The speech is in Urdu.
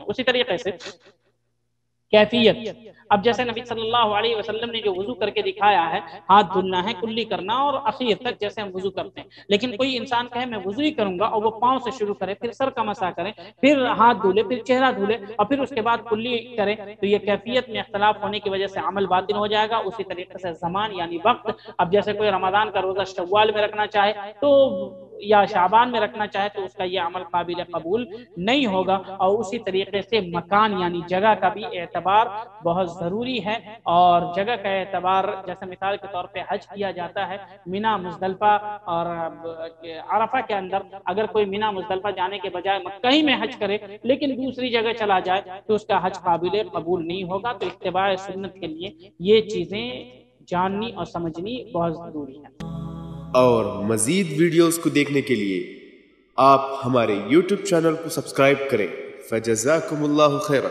اسی طریقے سے کیفیت، اب جیسے نبی صلی اللہ علیہ وسلم نے جو وضو کر کے دکھایا ہے، ہاتھ دھلنا ہے کلی کرنا اور اخیر تک جیسے ہم وضو کرتے ہیں، لیکن کوئی انسان کہے میں وضو ہی کروں گا اور وہ پاؤں سے شروع کرے، پھر سر کا مسح کرے، پھر ہاتھ دھولے، پھر چہرہ دھولے اور پھر اس کے بعد کلی کرے، تو یہ کیفیت میں اختلاف ہونے کی وجہ سے عمل باطل ہو جائے گا۔ اسی طریقے سے زمان یعنی وقت، اب جیسے کوئی رمضان کا روزہ شوال میں رکھنا چاہے تو یا شعبان میں رکھنا چاہے تو اس کا یہ عمل قابل قبول نہیں ہوگا۔ اور اسی طریقے سے مکان یعنی جگہ کا بھی اعتبار بہت ضروری ہے، اور جگہ کا اعتبار جیسے مثال کے طور پہ حج کیا جاتا ہے مینا مزدلفہ اور عرفہ کے اندر، اگر کوئی مینا مزدلفہ جانے کے بجائے مکہ ہی میں حج کرے لیکن دوسری جگہ چلا جائے تو اس کا حج قابل قبول نہیں ہوگا۔ تو اتباع سنت کے لیے یہ چیزیں جاننی اور سمجھنی بہت ضروری ہے۔ اور مزید ویڈیوز کو دیکھنے کے لیے آپ ہمارے YouTube چینل کو سبسکرائب کریں۔ فجزاکم اللہ خیرا۔